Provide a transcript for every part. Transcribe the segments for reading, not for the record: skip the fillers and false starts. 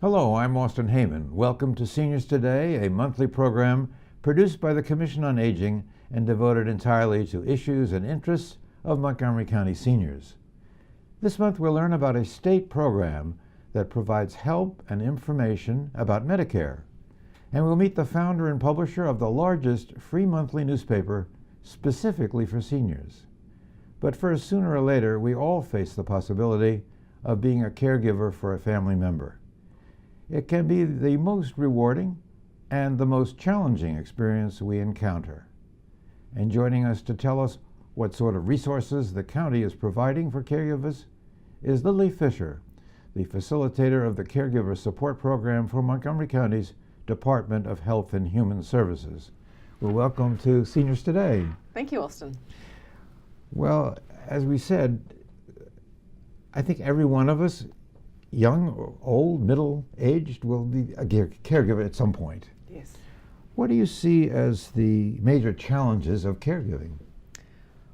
Hello, I'm Austin Heyman. Welcome to Seniors Today, a monthly program produced by the Commission on Aging and devoted entirely to issues and interests of Montgomery County seniors. This month we'll learn about a state program that provides help and information about Medicare. And we'll meet the founder and publisher of the largest free monthly newspaper specifically for seniors. But first, sooner or later, we all face the possibility of being a caregiver for a family member. It can be the most rewarding and the most challenging experience we encounter. And joining us to tell us what sort of resources the county is providing for caregivers is Lily Fisher, the facilitator of the Caregiver Support Program for Montgomery County's Department of Health and Human Services. Well, welcome to Seniors Today. Thank you, Austin. Well, as we said, I think every one of us, young or old, middle-aged, will be a caregiver at some point. Yes. What do you see as the major challenges of caregiving?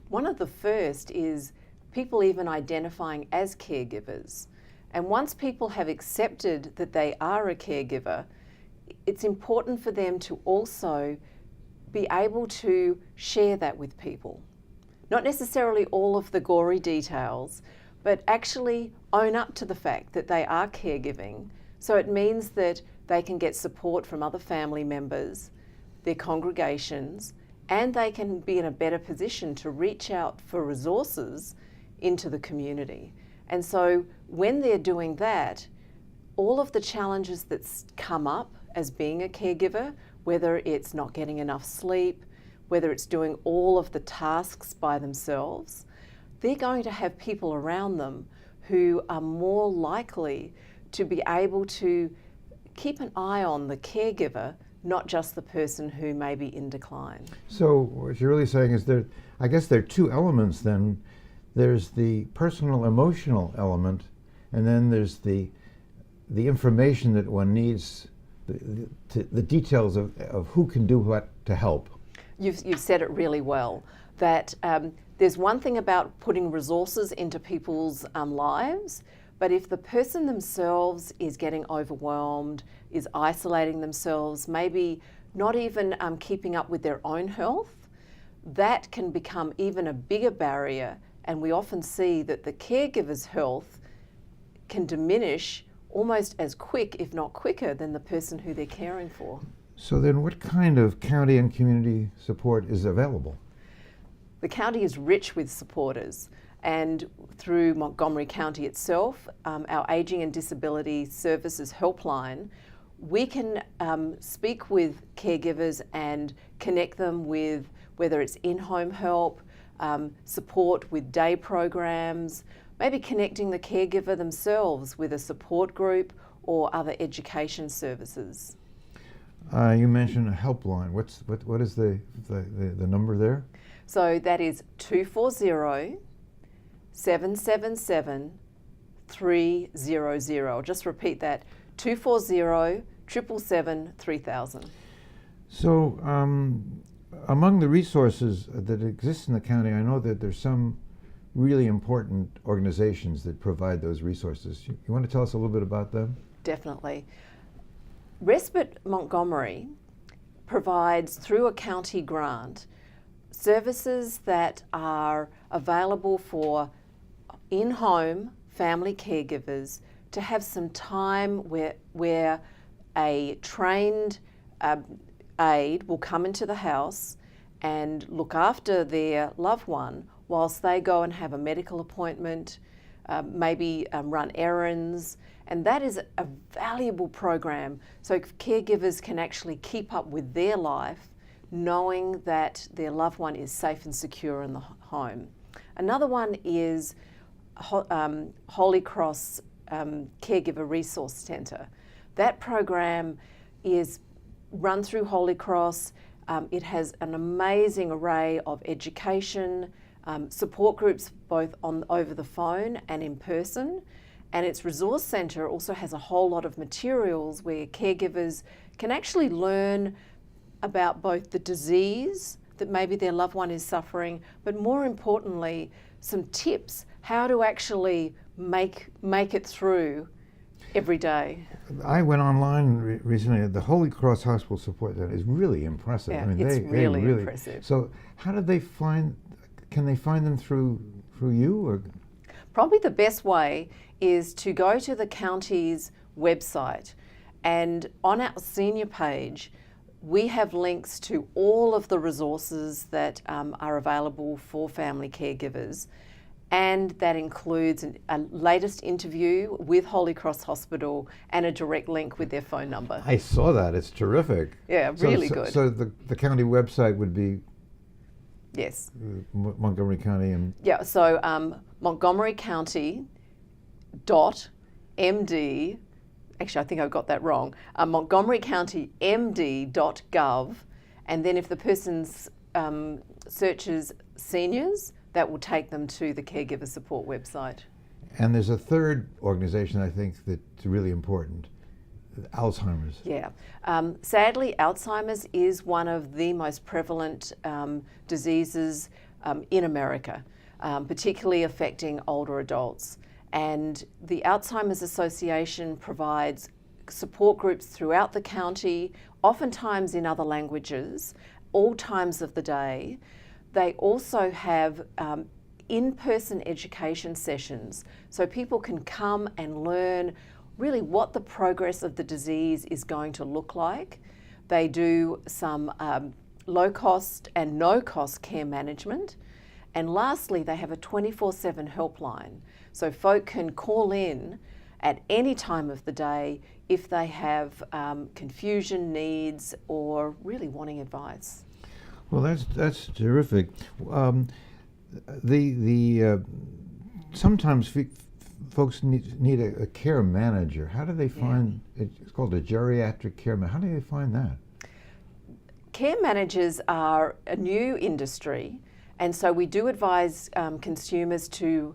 One of the first is people even identifying as caregivers. And once people have accepted that they are a caregiver, it's important for them to also be able to share that with people. Not necessarily all of the gory details, but actually own up to the fact that they are caregiving. So it means that they can get support from other family members, their congregations, and they can be in a better position to reach out for resources into the community. And so when they're doing that, all of the challenges that come up as being a caregiver, whether it's not getting enough sleep, whether it's doing all of the tasks by themselves, they're going to have people around them who are more likely to be able to keep an eye on the caregiver, not just the person who may be in decline. So what you're really saying is I guess there are two elements then. There's the personal emotional element, and then there's the information that one needs, the details of who can do what to help. You've said it really well, that there's one thing about putting resources into people's lives, but if the person themselves is getting overwhelmed, is isolating themselves, maybe not even keeping up with their own health, that can become even a bigger barrier. And we often see that the caregiver's health can diminish almost as quick, if not quicker, than the person who they're caring for. So then what kind of county and community support is available? The county is rich with supporters, and through Montgomery County itself, our Aging and Disability Services Helpline, we can speak with caregivers and connect them with whether it's in-home help, support with day programs, maybe connecting the caregiver themselves with a support group or other education services. You mentioned a helpline. What is the number there? So that is 240-777-300. I'll just repeat that, 240-777-3000. So among the resources that exist in the county, I know that there's some really important organizations that provide those resources. You want to tell us a little bit about them? Definitely. Respite Montgomery provides, through a county grant, services that are available for in-home family caregivers to have some time where a trained aide will come into the house and look after their loved one whilst they go and have a medical appointment, maybe run errands. And that is a valuable program, so caregivers can actually keep up with their life knowing that their loved one is safe and secure in the home. Another one is Holy Cross Caregiver Resource Centre. That program is run through Holy Cross. It has an amazing array of education, support groups both over the phone and in person. And its resource centre also has a whole lot of materials where caregivers can actually learn about both the disease that maybe their loved one is suffering, but more importantly, some tips how to actually make it through every day. I went online recently. The Holy Cross Hospital Support Center is really impressive. Yeah, I mean, it's they really really impressive. So, how did they find? Can they find them through you or? Probably the best way is to go to the county's website, and on our senior page, we have links to all of the resources that are available for family caregivers, and that includes a latest interview with Holy Cross Hospital and a direct link with their phone number. I saw that. It's terrific. Yeah, really good. So the county website would be Yes. Montgomery County and Yeah, so Montgomery County .md, actually I think I got that wrong, Montgomery County MD.gov, and then if the person searches seniors, that will take them to the Caregiver Support website. And there's a third organization I think that's really important, Alzheimer's. Yeah. Sadly, Alzheimer's is one of the most prevalent diseases in America, particularly affecting older adults. And the Alzheimer's Association provides support groups throughout the county, oftentimes in other languages, all times of the day. They also have in-person education sessions, so people can come and learn really what the progress of the disease is going to look like. They do some low-cost and no-cost care management. And lastly, they have a 24/7 helpline. So folk can call in at any time of the day if they have confusion, needs, or really wanting advice. Well, that's terrific. Sometimes folks need a care manager. How do they find? Yeah. It's called a geriatric care manager. How do they find that? Care managers are a new industry, and so we do advise consumers to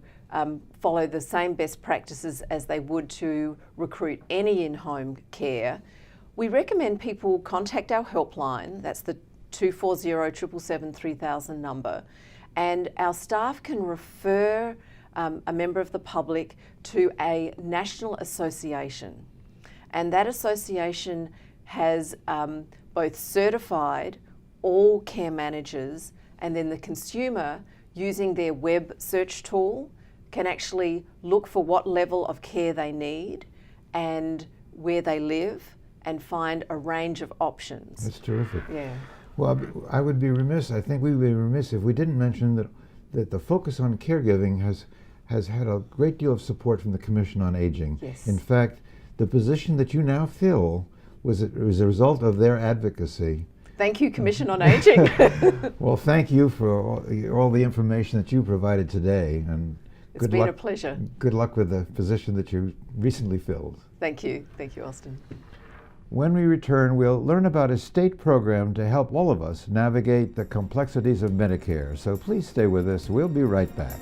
follow the same best practices as they would to recruit any in-home care. We recommend people contact our helpline. That's the 240-777-3000 number, and our staff can refer a member of the public to a national association, and that association has both certified all care managers, and then the consumer, using their web search tool, can actually look for what level of care they need and where they live and find a range of options. That's terrific. Yeah. Well, I would be remiss, I think we would be remiss if we didn't mention that the focus on caregiving has had a great deal of support from the Commission on Aging. Yes. In fact, the position that you now fill was a result of their advocacy. Thank you, Commission on Aging. Well, thank you for all the information that you provided today, and it's been a pleasure. Good luck with the position that you recently filled. Thank you, Austin. When we return, we'll learn about a state program to help all of us navigate the complexities of Medicare. So please stay with us. We'll be right back.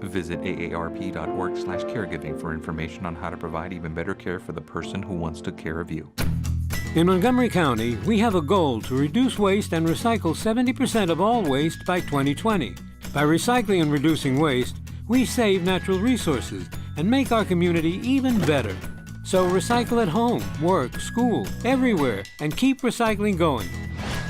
Visit aarp.org/caregiving for information on how to provide even better care for the person who wants to care of you. In Montgomery County, we have a goal to reduce waste and recycle 70% of all waste by 2020. By recycling and reducing waste, we save natural resources and make our community even better. So recycle at home, work, school, everywhere, and keep recycling going.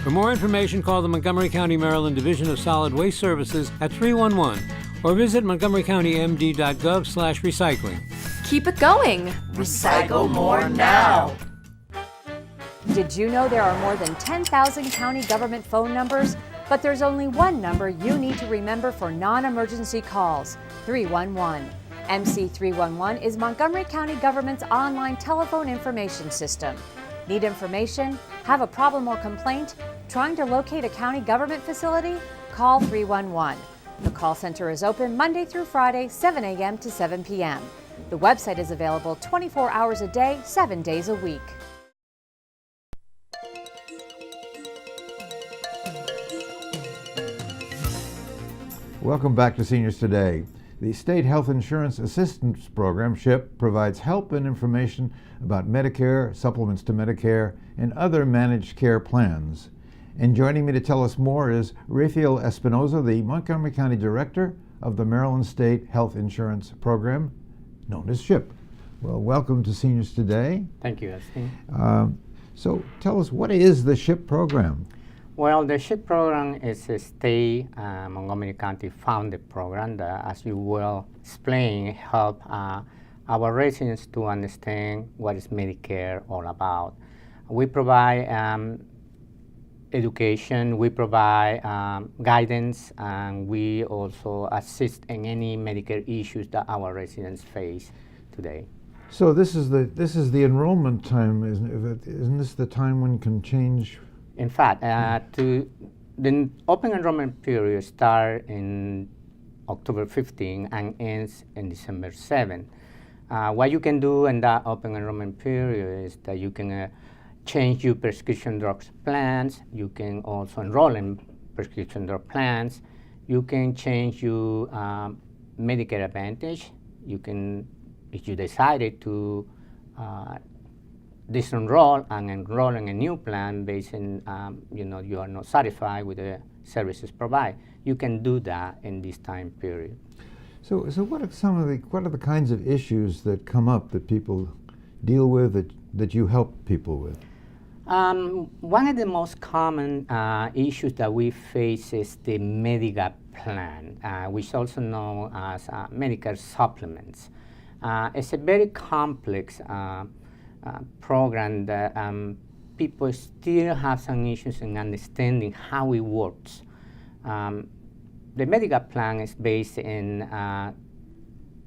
For more information, call the Montgomery County, Maryland Division of Solid Waste Services at 311 or visit montgomerycountymd.gov/recycling. Keep it going. Recycle more now. Did you know there are more than 10,000 county government phone numbers? But there's only one number you need to remember for non-emergency calls, 311. MC311 is Montgomery County government's online telephone information system. Need information? Have a problem or complaint? Trying to locate a county government facility? Call 311. The call center is open Monday through Friday, 7 a.m. to 7 p.m. The website is available 24 hours a day, 7 days a week. Welcome back to Seniors Today. The State Health Insurance Assistance Program, SHIP, provides help and information about Medicare, supplements to Medicare, and other managed care plans. And joining me to tell us more is Rafael Espinoza, the Montgomery County Director of the Maryland State Health Insurance Program, known as SHIP. Well, welcome to Seniors Today. Thank you, Austin. So tell us, what is the SHIP program? Well, the SHIP program is a state Montgomery County founded program that, as you will explain, help our residents to understand what is Medicare all about. We provide education, we provide guidance, and we also assist in any Medicare issues that our residents face today. So this is the enrollment time, isn't this the time when can change? In fact, the open enrollment period starts in October 15 and ends in December 7. What you can do in that open enrollment period is that you can change your prescription drugs plans. You can also enroll in prescription drug plans. You can change your Medicare Advantage. You can, if you decided to disenroll and enroll in a new plan based on you are not satisfied with the services provided, you can do that in this time period. So what are the kinds of issues that come up that people deal with that you help people with? One of the most common issues that we face is the Medicare plan, which is also known as Medicare supplements. It's a very complex program that people still have some issues in understanding how it works. The Medicare plan is based in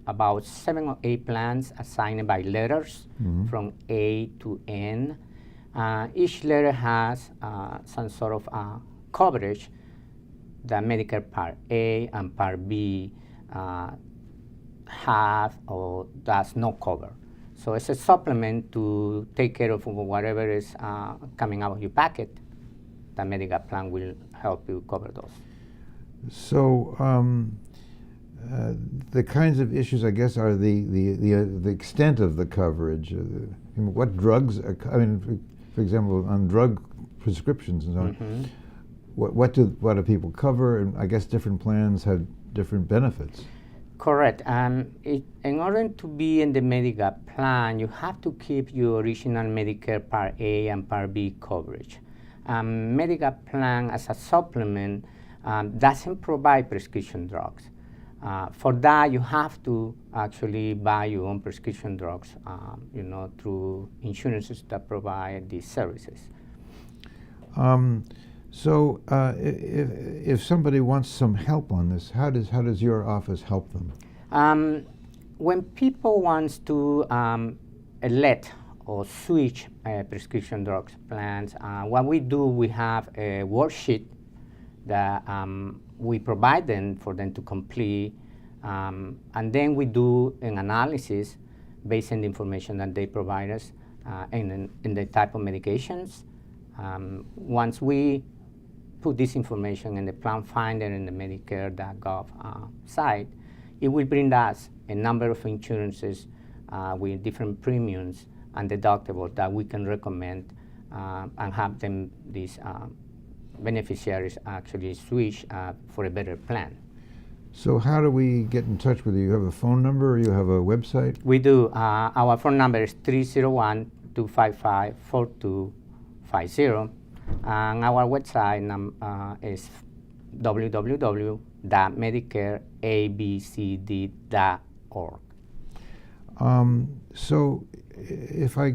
about 7 or 8 plans assigned by letters from A to N. Each letter has some sort of coverage that Medicare Part A and Part B have or does not cover. So it's a supplement to take care of whatever is coming out of your packet. The Medicare plan will help you cover those. So the kinds of issues, I guess, are the extent of the coverage. What drugs? For example, on drug prescriptions and so on. What do people cover? And I guess different plans have different benefits. Correct. In order to be in the Medicare plan, you have to keep your original Medicare Part A and Part B coverage. Medicare plan as a supplement doesn't provide prescription drugs. For that, you have to actually buy your own prescription drugs, through insurances that provide these services. So if somebody wants some help on this, how does your office help them? When people want to elect or switch prescription drugs plans, what we do, we have a worksheet that we provide them for them to complete, and then we do an analysis based on the information that they provide us in the type of medications. Once we put this information in the plan finder in the Medicare.gov site, it will bring us a number of insurances with different premiums and deductibles that we can recommend and have them, these beneficiaries, actually switch for a better plan. So how do we get in touch with you? You have a phone number or you have a website? We do. Our phone number is 301-255-4250. And our website is www.medicareabcd.org. So if I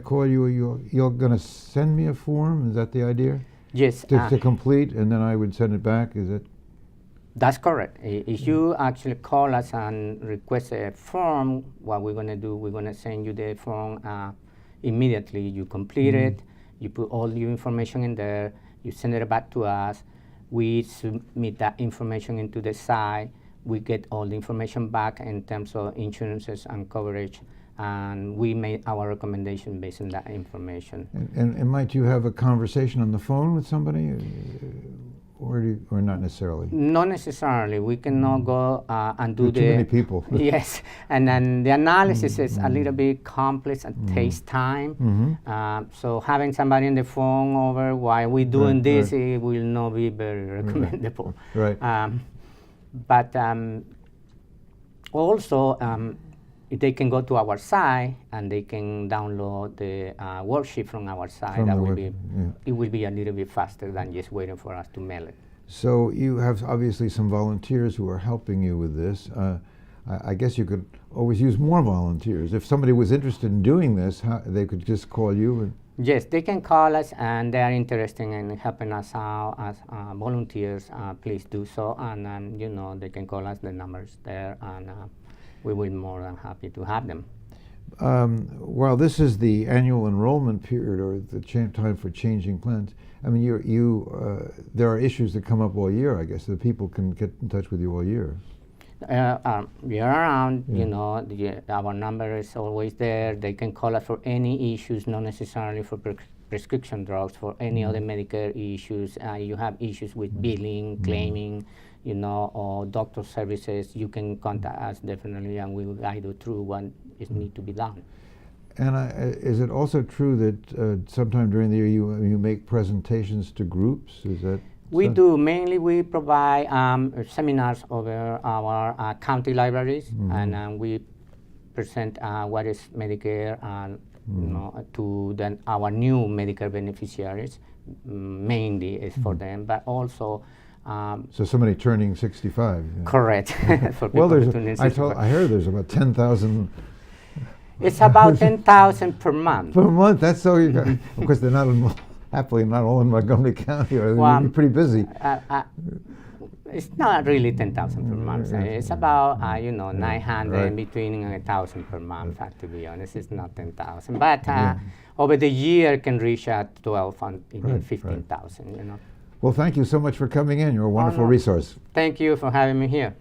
call you, you're going to send me a form? Is that the idea? Yes. To complete, and then I would send it back? Is it? That's correct. If you actually call us and request a form, what we're going to do, we're going to send you the form immediately. You complete it. You put all your information in there. You send it back to us. We submit that information into the site. we get all the information back in terms of insurances and coverage, and we made our recommendation based on that information. And might you have a conversation on the phone with somebody, or not necessarily? Not necessarily. We cannot go and do Too many people. Yes, and then the analysis is a little bit complex and takes time. So having somebody on the phone over while we're doing this, it will not be very recommendable. Right. But also, they can go to our site and they can download the worksheet from our site. From that the will web, be, yeah. It will be a little bit faster than just waiting for us to mail it. So you have obviously some volunteers who are helping you with this. I guess you could always use more volunteers. If somebody was interested in doing this, they could just call you. And Yes, they can call us, and they are interested in helping us out as volunteers. Please do so, and you know, they can call us. The numbers there, and we will be more than happy to have them. While this is the annual enrollment period, or the time for changing plans, I mean, there are issues that come up all year, I guess, that people can get in touch with you all year. Year around, you know, our number is always there. They can call us for any issues, not necessarily for prescription drugs, for any other Medicare issues. You have issues with billing, claiming, you know, or doctor services, you can contact us definitely, and we will guide you through what is need to be done. And is it also true that sometime during the year you make presentations to groups? Is that We do. Mainly we provide seminars over our county libraries, and we present what is Medicare you know, to then our new Medicare beneficiaries. Mainly is for them, but also so somebody turning 65. Yeah. correct. For Well, people I heard there's about 10,000 It's about 10,000 per month. per month. That's so you got. Of course, they're not happily not all in Montgomery County, or they're pretty busy. It's not really 10,000 per month. It's about you know, 900 right. between 1,000 per month. To be honest, it's not 10,000, but over the year can reach 12 and even 15,000. You know. Well, thank you so much for coming in. You're a wonderful resource. Thank you for having me here.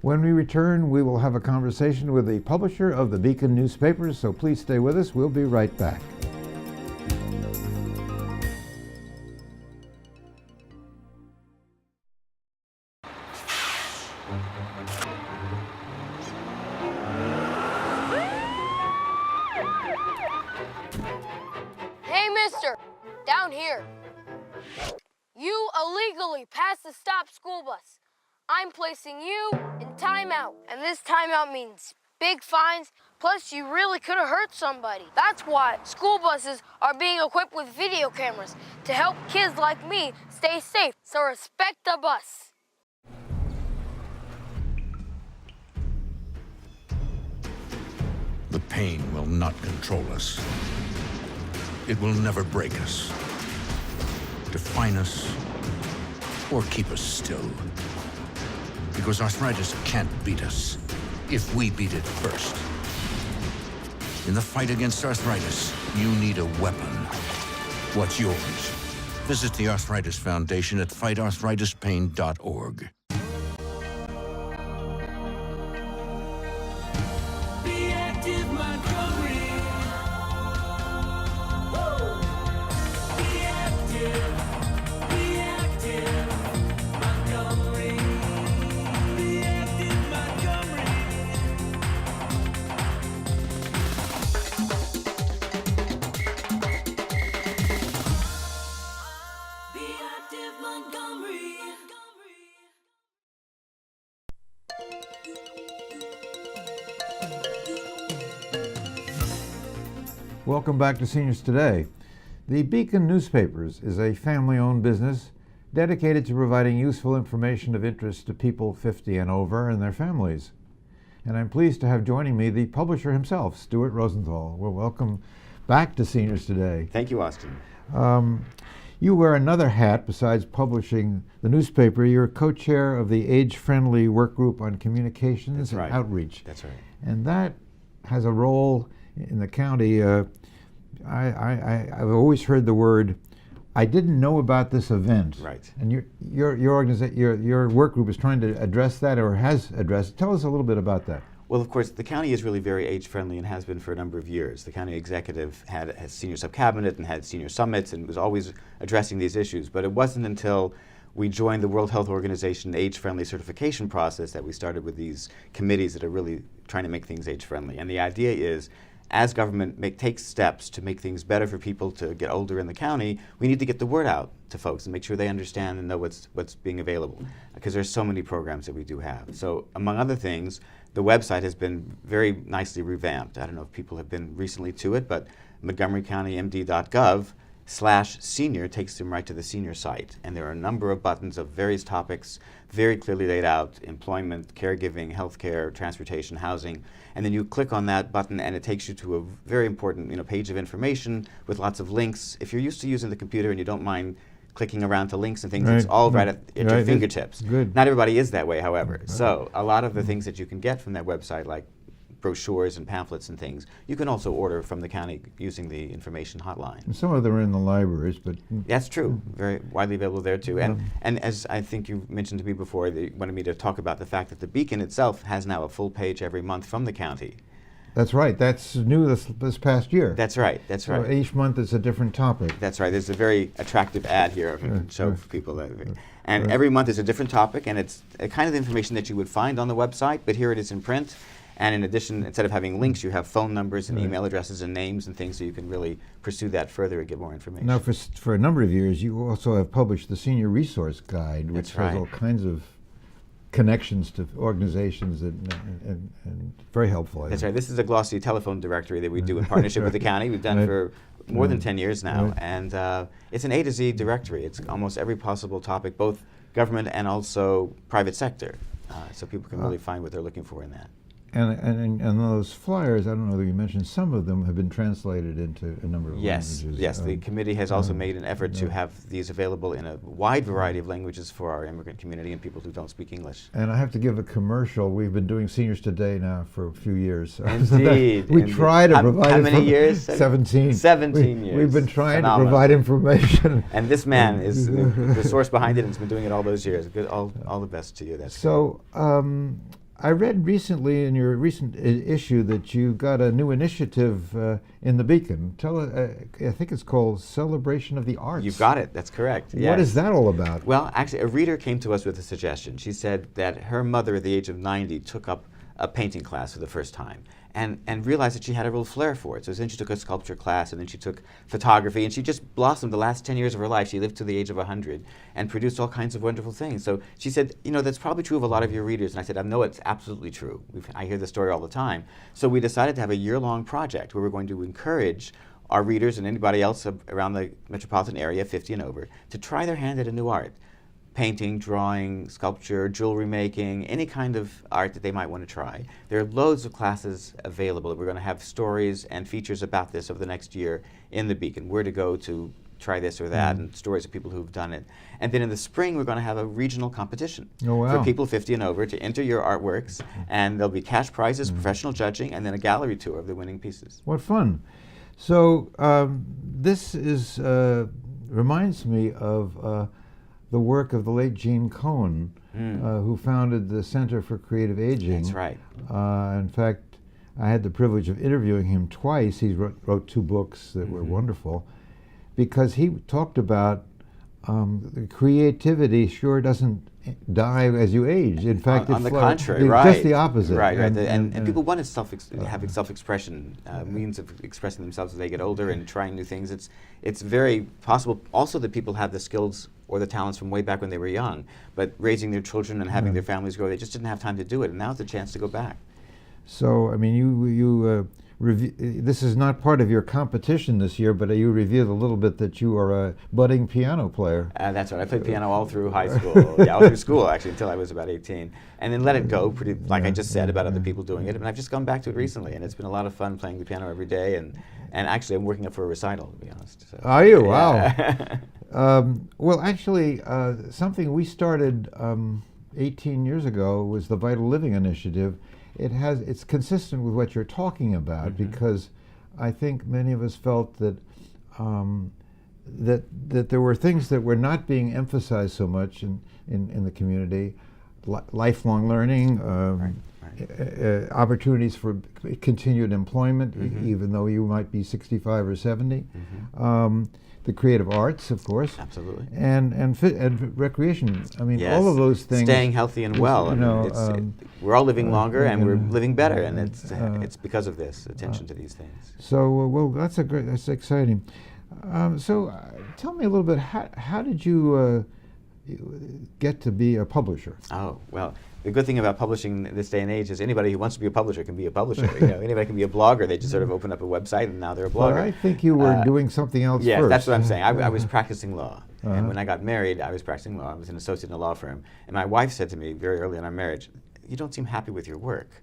When we return, we will have a conversation with the publisher of the Beacon newspapers, so please stay with us. We'll be right back. Hey, mister, down here. You illegally passed the stop school bus. I'm placing you in timeout, and this timeout means big fines, plus you really could have hurt somebody. That's why school buses are being equipped with video cameras to help kids like me stay safe, so respect the bus. The pain will not control us. It will never break us, define us, or keep us still. Because arthritis can't beat us if we beat it first. In the fight against arthritis, you need a weapon. What's yours? Visit the Arthritis Foundation at fightarthritispain.org. Welcome back to Seniors Today. The Beacon Newspapers is a family-owned business dedicated to providing useful information of interest to people 50 and over and their families. And I'm pleased to have joining me the publisher himself, Stuart Rosenthal. Well, welcome back to Seniors Today. Thank you, Austin. You wear another hat besides publishing the newspaper. You're co-chair of the Age-Friendly Work Group on Communications and Outreach. That's right. And that has a role in the county. I've always heard the word I didn't know about this event. Right. And your work group is trying to address that, or has addressed. Tell us a little bit about that. Well, of course, the county is really very age-friendly and has been for a number of years. The county executive has senior sub-cabinet and had senior summits and was always addressing these issues. But it wasn't until we joined the World Health Organization age-friendly certification process that we started with these committees that are really trying to make things age-friendly. And the idea is, as government takes steps to make things better for people to get older in the county, we need to get the word out to folks and make sure they understand and know what's being available, because there's so many programs that we do have. So among other things, the website has been very nicely revamped. I don't know if people have been recently to it, but montgomerycountymd.gov/senior takes them right to the senior site. And there are a number of buttons of various topics, very clearly laid out: employment, caregiving, healthcare, transportation, housing. And then you click on that button and it takes you to a very important page of information with lots of links. If you're used to using the computer and you don't mind clicking around to links and things, it's all right at your fingertips. Good. Not everybody is that way, however. So a lot of the things that you can get from that website, like brochures and pamphlets and things, you can also order from the county using the information hotline. And some of them are in the libraries, but that's true. Very widely available there too. And as I think you mentioned to me before, you wanted me to talk about the fact that the Beacon itself has now a full page every month from the county. That's right. That's new this past year. That's right. That's right. So each month is a different topic. That's right. There's a very attractive ad here I can show for people. And every month is a different topic, and it's a kind of information that you would find on the website, but here it is in print. And in addition, instead of having links, you have phone numbers and email addresses and names and things, so you can really pursue that further and get more information. Now, for a number of years, you also have published the Senior Resource Guide, which has all kinds of connections to organizations and very helpful. That's right. This is a glossy telephone directory that we do in partnership with the county. We've done it for more than 10 years now. And it's an A to Z directory. It's almost every possible topic, both government and also private sector. So people can really find what they're looking for in that. And those flyers, I don't know that you mentioned, some of them have been translated into a number of languages. Yes, the committee has also made an effort to have these available in a wide variety of languages for our immigrant community and people who don't speak English. And I have to give a commercial. We've been doing Seniors Today now for a few years. Indeed. We try to provide. How many years? 17. 17 years. We've been trying to provide information. And this man is the source behind it and has been doing it all those years. Good, all the best to you. That's so. I read recently in your recent issue that you got a new initiative in the Beacon. Tell I think it's called Celebration of the Arts. You've got it. That's correct. What is that all about? Well, actually, a reader came to us with a suggestion. She said that her mother, at the age of 90, took up a painting class for the first time and realized that she had a real flair for it. So then she took a sculpture class, and then she took photography, and she just blossomed the last 10 years of her life. She lived to the age of 100 and produced all kinds of wonderful things. So she said, that's probably true of a lot of your readers. And I said, I know it's absolutely true. I hear the story all the time. So we decided to have a year-long project where we're going to encourage our readers and anybody else around the metropolitan area, 50 and over, to try their hand at a new art. Painting, drawing, sculpture, jewelry making, any kind of art that they might want to try. There are loads of classes available. We're going to have stories and features about this over the next year in the Beacon, where to go to try this or that, and stories of people who've done it. And then in the spring, we're going to have a regional competition for people 50 and over to enter your artworks, and there'll be cash prizes, professional judging, and then a gallery tour of the winning pieces. What fun. So this is reminds me of the work of the late Gene Cohen, who founded the Center for Creative Aging. That's right. In fact, I had the privilege of interviewing him twice. He wrote 2 books that were wonderful, because he talked about creativity sure doesn't die as you age. In fact, on the contrary, right? Just the opposite. Right, right. And people want to have self-expression, means of expressing themselves as they get older and trying new things. It's very possible also that people have the skills or the talents from way back when they were young, but raising their children and having their families grow, they just didn't have time to do it, and now's the chance to go back. So, I mean, this is not part of your competition this year, but you revealed a little bit that you are a budding piano player. That's right. I played piano all through high school. All through school, actually, until I was about 18. And then let it go, like I just said about other people doing it. And I've just gone back to it recently, and it's been a lot of fun playing the piano every day. And actually, I'm working up for a recital, to be honest. So. Are you? Wow. Well, actually, something we started 18 years ago was the Vital Living Initiative. It's consistent with what you're talking about, because I think many of us felt that that there were things that were not being emphasized so much in the community, lifelong learning, opportunities for continued employment, even though you might be 65 or 70. The creative arts, of course. Absolutely. And recreation. I mean, Yes. all of those things. Staying healthy and well. You know, we're all living longer and we're living better, and it's because of this attention to these things. So, well, that's exciting. Tell me a little bit. How did you get to be a publisher? Oh, well, the good thing about publishing this day and age is anybody who wants to be a publisher can be a publisher. You know, anybody can be a blogger. They just sort of open up a website and now they're a blogger. Well, I think you were doing something else yes, first. that's what I'm saying. I was practicing law. And when I got married, I was practicing law. I was an associate in a law firm. And my wife said to me very early in our marriage, "You don't seem happy with your work."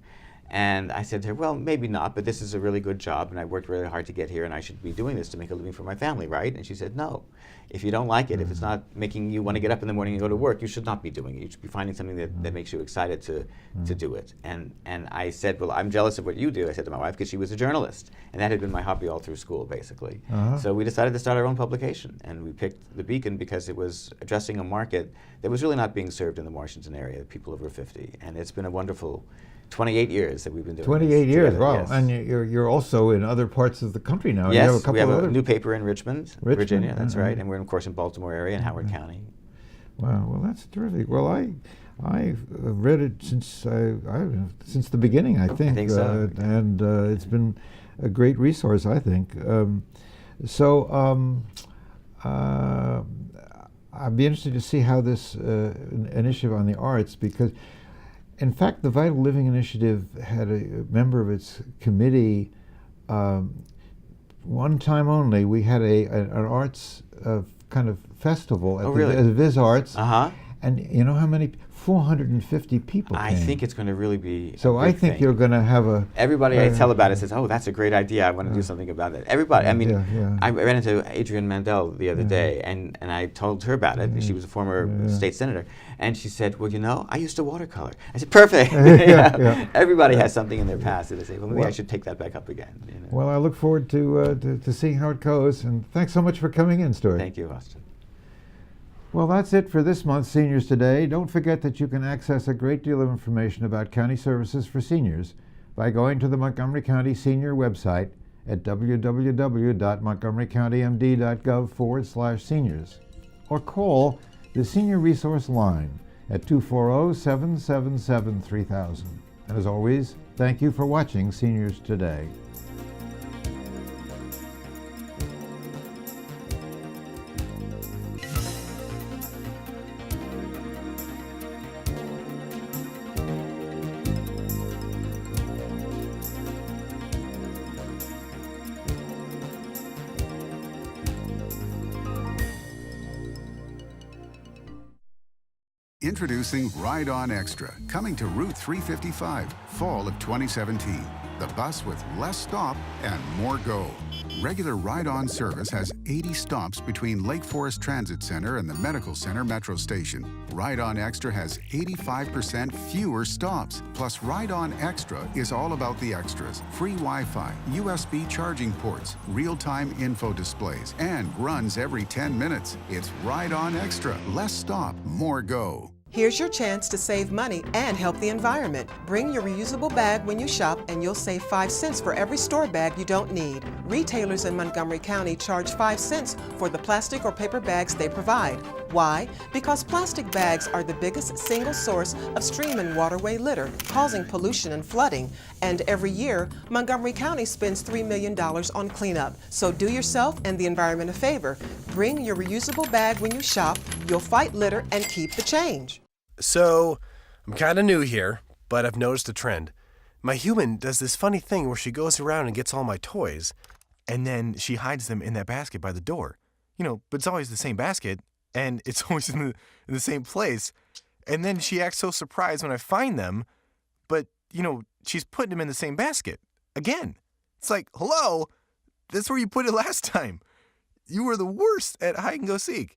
And I said to her, "Well, maybe not, but this is a really good job, and I worked really hard to get here, and I should be doing this to make a living for my family, right?" And she said, "No. If you don't like it, if it's not making you want to get up in the morning and go to work, you should not be doing it. You should be finding something that makes you excited to do it." And I said, "Well, I'm jealous of what you do," I said to my wife, because she was a journalist, and that had been my hobby all through school, basically. So we decided to start our own publication, and we picked The Beacon because it was addressing a market that was really not being served in the Washington area, people over 50. And it's been a wonderful 28 years that we've been doing 28 this years, together, wow. yes. And you're also in other parts of the country now. Yes, you have a couple we have of a other new paper in Richmond, Virginia, that's right. And we're, of course, in Baltimore area and Howard County. Wow, well, that's terrific. Well, I've read it since the beginning, I think. I think so. And it's been a great resource, I think. I'd be interested to see how this initiative on the arts, because in fact, the Vital Living Initiative had a member of its committee, one time only, we had an arts kind of festival at the Viz Arts. And you know how many? 450 people came. I think it's going to really be So I think you're going to have a... Everybody I tell about it says, "Oh, that's a great idea. I want to do something about it." Everybody, I mean, I ran into Adrienne Mandel the other day, and I told her about it. She was a former state senator. And she said, "Well, you know, I used to watercolor." I said, "Perfect." Everybody has something in their past that they say, "Well, maybe I should take that back up again." You know? Well, I look forward to seeing how it goes. And thanks so much for coming in, Stuart. Thank you, Austin. Well, that's it for this month's Seniors Today. Don't forget that you can access a great deal of information about county services for seniors by going to the Montgomery County Senior website at www.montgomerycountymd.gov/seniors, or call the Senior Resource Line at 240-777-3000. And as always, thank you for watching Seniors Today. Introducing Ride On Extra, coming to Route 355, fall of 2017. The bus with less stop and more go. Regular Ride On service has 80 stops between Lake Forest Transit Center and the Medical Center Metro Station. Ride On Extra has 85% fewer stops. Plus, Ride On Extra is all about the extras. Free Wi-Fi, USB charging ports, real-time info displays, and runs every 10 minutes. It's Ride On Extra. Less stop, more go. Here's your chance to save money and help the environment. Bring your reusable bag when you shop and you'll save 5 cents for every store bag you don't need. Retailers in Montgomery County charge 5 cents for the plastic or paper bags they provide. Why? Because plastic bags are the biggest single source of stream and waterway litter, causing pollution and flooding. And every year, Montgomery County spends $3 million on cleanup. So do yourself and the environment a favor. Bring your reusable bag when you shop, you'll fight litter and keep the change. So, I'm kind of new here, but I've noticed a trend. My human does this funny thing where she goes around and gets all my toys, and then she hides them in that basket by the door. You know, but it's always the same basket, and it's always in the same place. And then she acts so surprised when I find them, but, you know, she's putting them in the same basket. Again. It's like, hello? That's where you put it last time. You were the worst at hide and go seek.